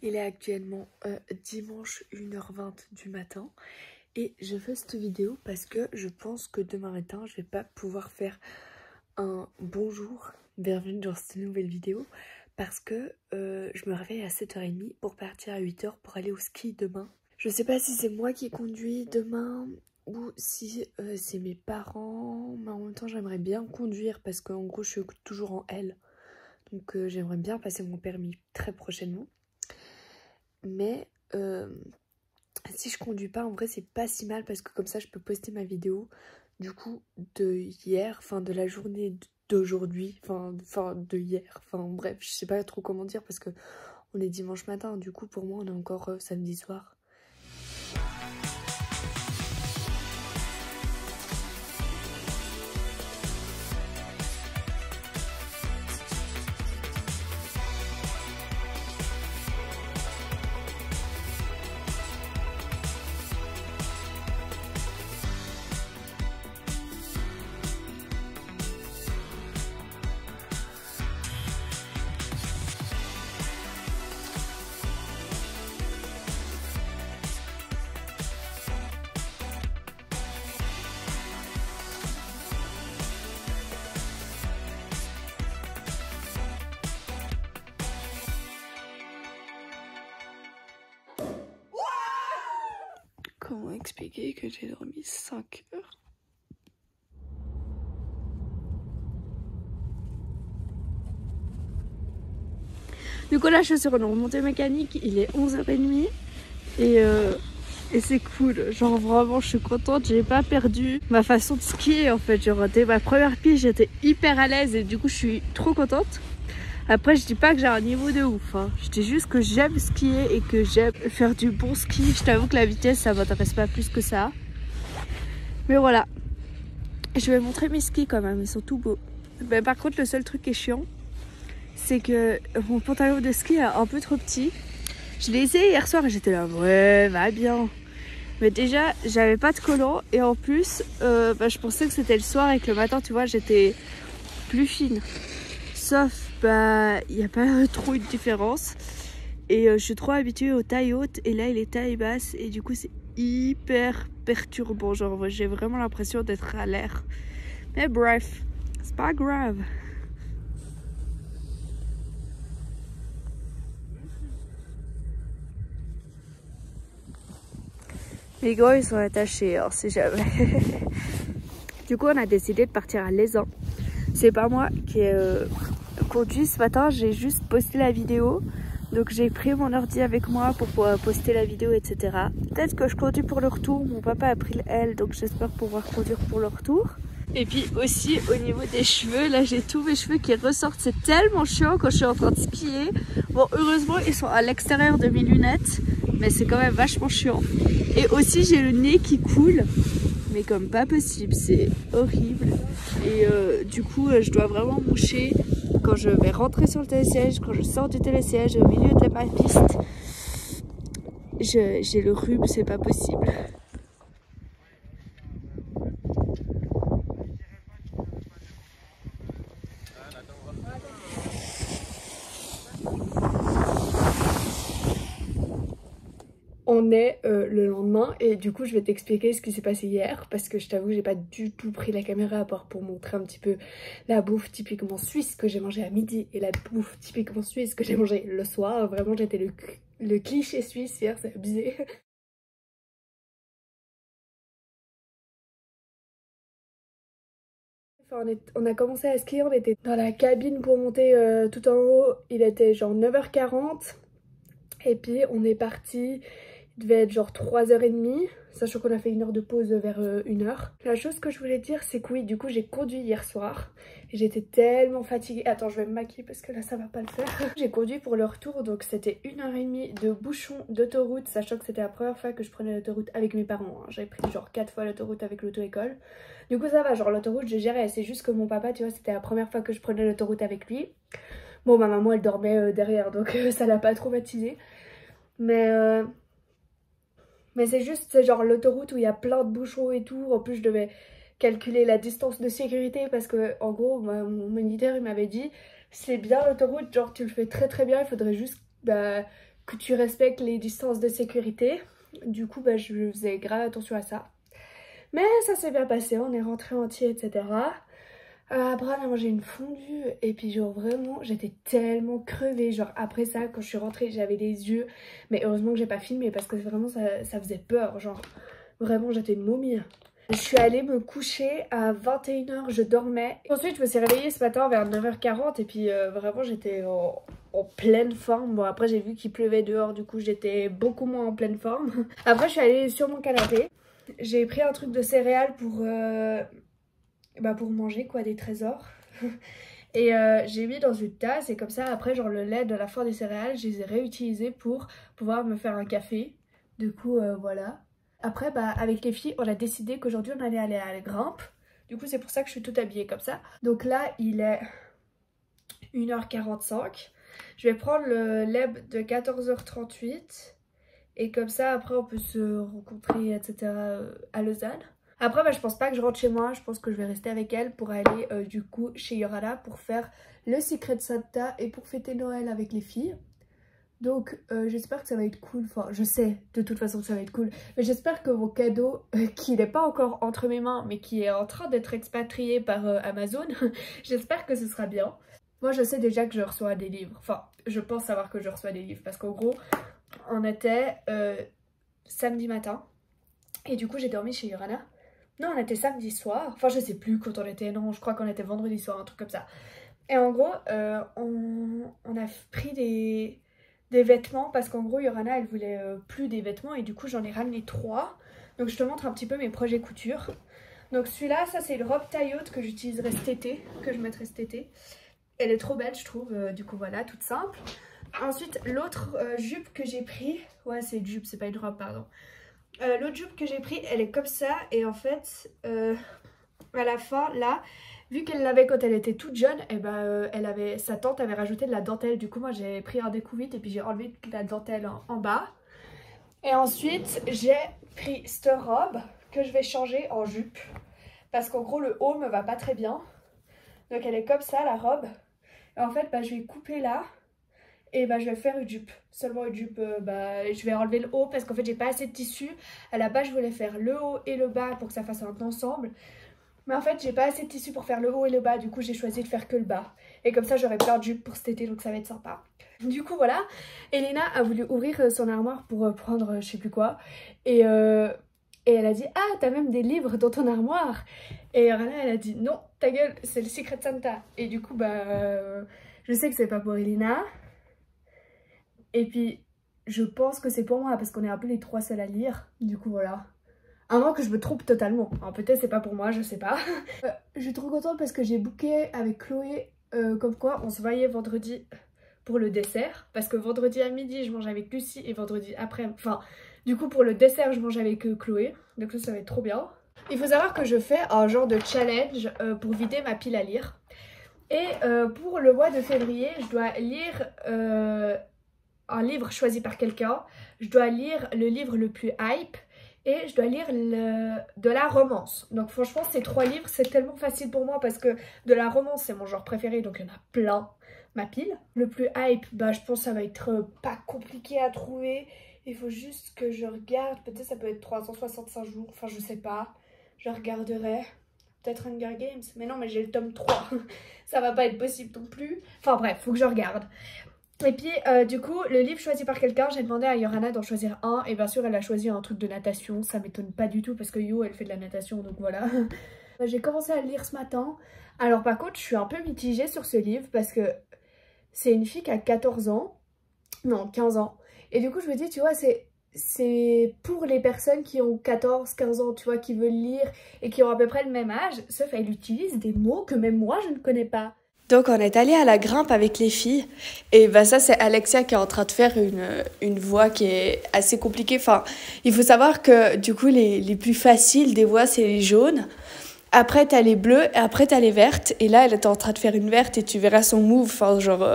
Il est actuellement dimanche 1h20 du matin et je fais cette vidéo parce que je pense que demain matin je vais pas pouvoir faire un bonjour, bienvenue dans cette nouvelle vidéo parce que je me réveille à 7h30 pour partir à 8h pour aller au ski demain. Je sais pas si c'est moi qui conduis demain ou si c'est mes parents, mais en même temps j'aimerais bien conduire parce qu'en gros je suis toujours en L. Donc j'aimerais bien passer mon permis très prochainement. Mais si je conduis pas, en vrai c'est pas si mal parce que comme ça je peux poster ma vidéo du coup de hier, enfin de la journée d'aujourd'hui, enfin de hier, enfin bref, je sais pas trop comment dire parce que on est dimanche matin, du coup pour moi on est encore samedi soir. Comment expliquer que j'ai dormi 5 heures? Du coup là je suis sur une remontée mécanique, il est 11h30 et c'est cool, genre vraiment je suis contente, j'ai pas perdu ma façon de skier en fait, j'ai raté ma première piste, j'étais hyper à l'aise et du coup je suis trop contente. Après je dis pas que j'ai un niveau de ouf, hein. Je dis juste que j'aime skier et que j'aime faire du bon ski. Je t'avoue que la vitesse ça m'intéresse pas plus que ça. Mais voilà, je vais montrer mes skis quand même, ils sont tout beaux. Mais par contre le seul truc qui est chiant, c'est que mon pantalon de ski est un peu trop petit. Je l'ai essayé hier soir et j'étais là, ouais va bien. Mais déjà j'avais pas de collant et en plus je pensais que c'était le soir et que le matin tu vois j'étais plus fine. Sauf il n'y a pas trop une différence et je suis trop habituée aux tailles hautes et là il est taille basse et du coup c'est hyper perturbant, genre j'ai vraiment l'impression d'être à l'air, mais bref c'est pas grave. Les gants ils sont attachés, alors si jamais. Du coup on a décidé de partir à Lézan. C'est pas moi qui ai conduit ce matin, j'ai juste posté la vidéo. Donc j'ai pris mon ordi avec moi pour pouvoir poster la vidéo, etc. Peut-être que je conduis pour le retour, mon papa a pris le L, donc j'espère pouvoir conduire pour le retour. Et puis aussi au niveau des cheveux, là j'ai tous mes cheveux qui ressortent, c'est tellement chiant quand je suis en train de skier. Bon heureusement ils sont à l'extérieur de mes lunettes, mais c'est quand même vachement chiant. Et aussi j'ai le nez qui coule, mais comme pas possible, c'est horrible. Et du coup je dois vraiment moucher quand je vais rentrer sur le télésiège, quand je sors du télésiège au milieu de ma piste. J'ai le rhume, c'est pas possible. On est le lendemain et du coup je vais t'expliquer ce qui s'est passé hier parce que je t'avoue j'ai pas du tout pris la caméra à part pour montrer un petit peu la bouffe typiquement suisse que j'ai mangé à midi et la bouffe typiquement suisse que j'ai mangé le soir. Vraiment j'étais le cliché suisse hier, c'est abusé. Enfin, on a commencé à skier, on était dans la cabine pour monter tout en haut, il était genre 9h40 et puis on est parti. Il devait être genre 3h30, sachant qu'on a fait une heure de pause vers 1h. La chose que je voulais dire, c'est que oui, du coup, j'ai conduit hier soir. Et j'étais tellement fatiguée. Attends, je vais me maquiller parce que là, ça va pas le faire. J'ai conduit pour le retour, donc c'était 1h30 de bouchon d'autoroute, sachant que c'était la première fois que je prenais l'autoroute avec mes parents. Hein. J'avais pris genre 4 fois l'autoroute avec l'auto-école. Du coup, ça va, genre l'autoroute, j'ai géré. C'est juste que mon papa, tu vois, c'était la première fois que je prenais l'autoroute avec lui. Bon, ma maman, elle dormait derrière, donc ça l'a pas traumatisée. Mais c'est juste, c'est genre l'autoroute où il y a plein de bouchons et tout. En plus, je devais calculer la distance de sécurité parce que, en gros, mon moniteur, il m'avait dit c'est bien l'autoroute, genre tu le fais très très bien, il faudrait juste que tu respectes les distances de sécurité. Du coup, bah, je faisais grave attention à ça. Mais ça s'est bien passé, on est rentré entier, etc. Après, on a mangé une fondue et puis genre vraiment, j'étais tellement crevée. Genre après ça, quand je suis rentrée, j'avais les yeux. Mais heureusement que j'ai pas filmé parce que vraiment ça faisait peur. Genre vraiment, j'étais une momie. Je suis allée me coucher à 21h, je dormais. Ensuite, je me suis réveillée ce matin vers 9h40 et puis vraiment, j'étais en pleine forme. Bon, après, j'ai vu qu'il pleuvait dehors, du coup, j'étais beaucoup moins en pleine forme. Après, je suis allée sur mon canapé. J'ai pris un truc de céréales pour manger, quoi, des trésors. Et j'ai mis dans une tasse et comme ça, après, genre le lait de la fin des céréales, je les ai réutilisés pour pouvoir me faire un café. Du coup, voilà. Après, bah, avec les filles, on a décidé qu'aujourd'hui, on allait aller à la grimpe. Du coup, c'est pour ça que je suis toute habillée comme ça. Donc là, il est 1h45. Je vais prendre le leb de 14h38. Et comme ça, après, on peut se rencontrer, etc. à Lausanne. Après, bah, je pense pas que je rentre chez moi. Je pense que je vais rester avec elle pour aller, du coup, chez Yorana pour faire le Secret Santa et pour fêter Noël avec les filles. Donc j'espère que ça va être cool, enfin je sais de toute façon que ça va être cool, mais j'espère que mon cadeau qui n'est pas encore entre mes mains mais qui est en train d'être expatrié par Amazon, j'espère que ce sera bien. Moi je sais déjà que je reçois des livres, enfin je pense savoir que je reçois des livres parce qu'en gros on était samedi matin et du coup j'ai dormi chez Yorana. Non, on était samedi soir, enfin je sais plus quand on était, non je crois qu'on était vendredi soir, un truc comme ça. Et en gros on a pris des vêtements parce qu'en gros Yorana elle voulait plus des vêtements et du coup j'en ai ramené 3. Donc je te montre un petit peu mes projets couture. Donc celui-là, ça c'est une robe taille haute que j'utiliserai cet été, que je mettrai cet été. Elle est trop belle je trouve, du coup voilà, toute simple. Ensuite l'autre jupe que j'ai pris, ouais c'est une jupe, c'est pas une robe pardon. L'autre jupe que j'ai pris elle est comme ça et en fait à la fin là, vu qu'elle l'avait quand elle était toute jeune, et ben, sa tante avait rajouté de la dentelle. Du coup, moi, j'ai pris un découvite et puis j'ai enlevé la dentelle en bas. Et ensuite, j'ai pris cette robe que je vais changer en jupe. Parce qu'en gros, le haut me va pas très bien. Donc, elle est comme ça, la robe. Et en fait, bah, je vais couper là. Et bah, je vais faire une jupe. Seulement une jupe, je vais enlever le haut parce qu'en fait, j'ai pas assez de tissu. À la base, je voulais faire le haut et le bas pour que ça fasse un ensemble. Mais en fait j'ai pas assez de tissu pour faire le haut et le bas, du coup j'ai choisi de faire que le bas. Et comme ça j'aurai plein de jupes pour cet été, donc ça va être sympa. Du coup voilà, Elena a voulu ouvrir son armoire pour prendre je sais plus quoi. Et elle a dit « Ah, t'as même des livres dans ton armoire !» Et Rana elle a dit « Non, ta gueule, c'est le Secret Santa !» Et du coup je sais que c'est pas pour Elena. Et puis je pense que c'est pour moi parce qu'on est un peu les 3 seuls à lire. Du coup voilà. À moins que je me trompe totalement. Alors peut-être c'est pas pour moi, je sais pas. Je suis trop contente parce que j'ai booké avec Chloé comme quoi on se voyait vendredi pour le dessert. Parce que vendredi à midi je mange avec Lucie et vendredi après... Enfin, du coup pour le dessert je mange avec Chloé. Donc ça va être trop bien. Il faut savoir que je fais un genre de challenge pour vider ma pile à lire. Et pour le mois de février je dois lire un livre choisi par quelqu'un. Je dois lire le livre le plus hype. Et je dois lire de la romance. Donc franchement ces 3 livres c'est tellement facile pour moi parce que de la romance c'est mon genre préféré donc il y en a plein. Ma pile. Le plus hype, bah je pense que ça va être pas compliqué à trouver. Il faut juste que je regarde, peut-être ça peut être 365 jours, enfin je sais pas. Je regarderai. Peut-être Hunger Games, mais non mais j'ai le tome 3. Ça va pas être possible non plus. Enfin bref, faut que je regarde. Et puis du coup le livre choisi par quelqu'un, j'ai demandé à Yorana d'en choisir un. Et bien sûr elle a choisi un truc de natation, ça m'étonne pas du tout parce que Yo elle fait de la natation donc voilà. J'ai commencé à le lire ce matin. Alors par contre je suis un peu mitigée sur ce livre parce que c'est une fille qui a 14 ans, non 15 ans. Et du coup je me dis tu vois c'est pour les personnes qui ont 14-15 ans tu vois, qui veulent lire et qui ont à peu près le même âge. Sauf elle utilise des mots que même moi je ne connais pas. Donc on est allé à la grimpe avec les filles et bah ça c'est Alexia qui est en train de faire une voie qui est assez compliquée. Enfin il faut savoir que du coup les plus faciles des voies c'est les jaunes. Après t'as les bleus et après t'as les vertes. Et là elle était en train de faire une verte et tu verras son move, enfin genre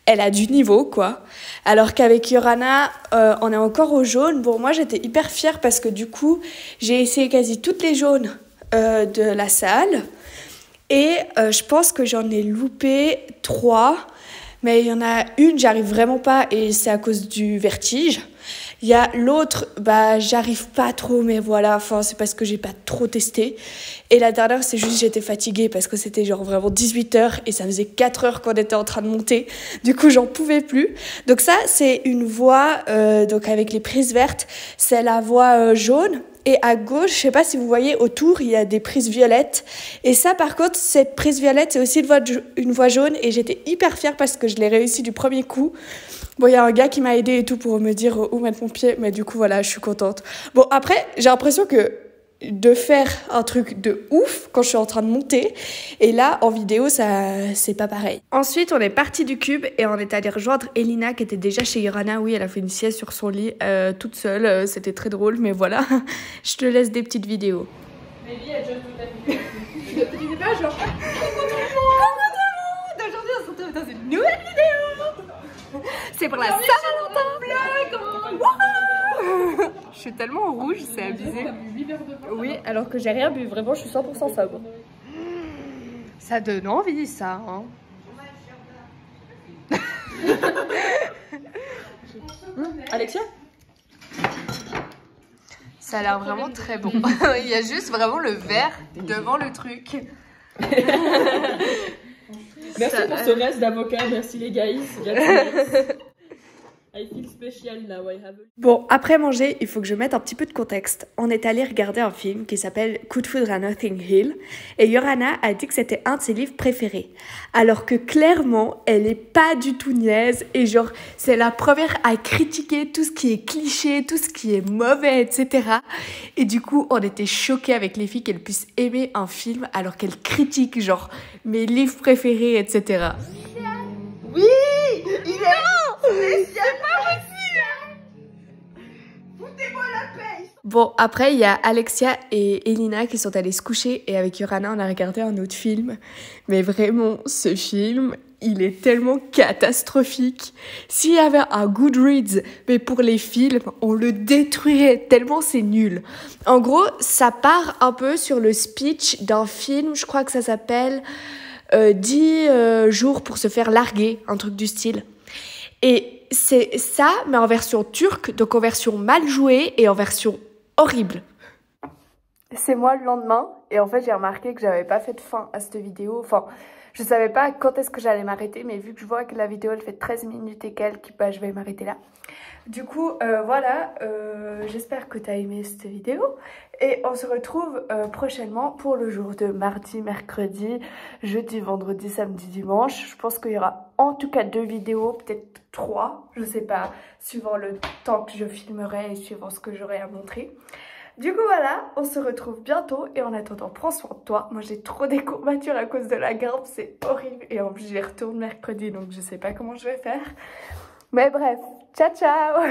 elle a du niveau quoi. Alors qu'avec Yorana on est encore au jaune. Bon moi j'étais hyper fière parce que du coup j'ai essayé quasi toutes les jaunes de la salle. Et je pense que j'en ai loupé 3. Mais il y en a une, j'arrive vraiment pas et c'est à cause du vertige. Il y a l'autre, bah j'arrive pas trop, mais voilà, enfin c'est parce que j'ai pas trop testé. Et la dernière, c'est juste j'étais fatiguée parce que c'était genre vraiment 18h et ça faisait 4 heures qu'on était en train de monter. Du coup, j'en pouvais plus. Donc ça, c'est une voie donc avec les prises vertes, c'est la voie jaune. Et à gauche, je sais pas si vous voyez, autour, il y a des prises violettes. Et ça, par contre, cette prise violette, c'est aussi une voie jaune. Et j'étais hyper fière parce que je l'ai réussi du premier coup. Bon, il y a un gars qui m'a aidé et tout pour me dire où mettre mon pied. Mais du coup, voilà, je suis contente. Bon, après, j'ai l'impression que de faire un truc de ouf quand je suis en train de monter. Et là, en vidéo, ça, c'est pas pareil. Ensuite, on est parti du cube et on est allé rejoindre Elina qui était déjà chez Yorana. Oui, elle a fait une sieste sur son lit toute seule. C'était très drôle, mais voilà. Je te laisse des petites vidéos. Mais lui, elle joue toute la vidéo. Tu dis pas genre... Coucou tout le monde. Aujourd'hui, on se retrouve dans une nouvelle vidéo. C'est pour la Saint-Valentin. Je suis tellement rouge, c'est abusé. Oui, alors que j'ai rien bu, vraiment, je suis 100% sobre. Ça donne envie, ça. Hein. Alexia? Ça a l'air vraiment très bon. Il y a juste vraiment le verre devant le truc. Merci pour ce reste d'avocat, merci les guys. I feel special now, I have a... Bon, après manger, il faut que je mette un petit peu de contexte. On est allé regarder un film qui s'appelle Coup de foudre à Notting Hill et Yorana a dit que c'était un de ses livres préférés. Alors que clairement, elle est pas du tout niaise et genre, c'est la première à critiquer tout ce qui est cliché, tout ce qui est mauvais, etc. Et du coup, on était choqués avec les filles qu'elles puissent aimer un film alors qu'elles critiquent genre mes livres préférés, etc. Oui, il est... C'est pas possible. Foutez-moi la paix. Bon, après, il y a Alexia et Elina qui sont allées se coucher et avec Yorana, on a regardé un autre film. Mais vraiment, ce film, il est tellement catastrophique. S'il y avait un Goodreads, mais pour les films, on le détruirait tellement c'est nul. En gros, ça part un peu sur le speech d'un film, je crois que ça s'appelle 10 jours pour se faire larguer, un truc du style. Et c'est ça, mais en version turque, donc en version mal jouée et en version horrible. C'est moi le lendemain, et en fait j'ai remarqué que j'avais pas fait de fin à cette vidéo. Enfin, je savais pas quand est-ce que j'allais m'arrêter, mais vu que je vois que la vidéo elle fait 13 minutes et quelques, bah je vais m'arrêter là. Du coup, voilà, j'espère que tu as aimé cette vidéo. Et on se retrouve prochainement pour le jour de mardi, mercredi, jeudi, vendredi, samedi, dimanche. Je pense qu'il y aura en tout cas 2 vidéos, peut-être 3, je sais pas, suivant le temps que je filmerai et suivant ce que j'aurai à montrer. Du coup voilà, on se retrouve bientôt et en attendant, prends soin de toi. Moi j'ai trop des courbatures à cause de la garde, c'est horrible. Et en plus j'y retourne mercredi, donc je sais pas comment je vais faire. Mais bref, ciao ciao.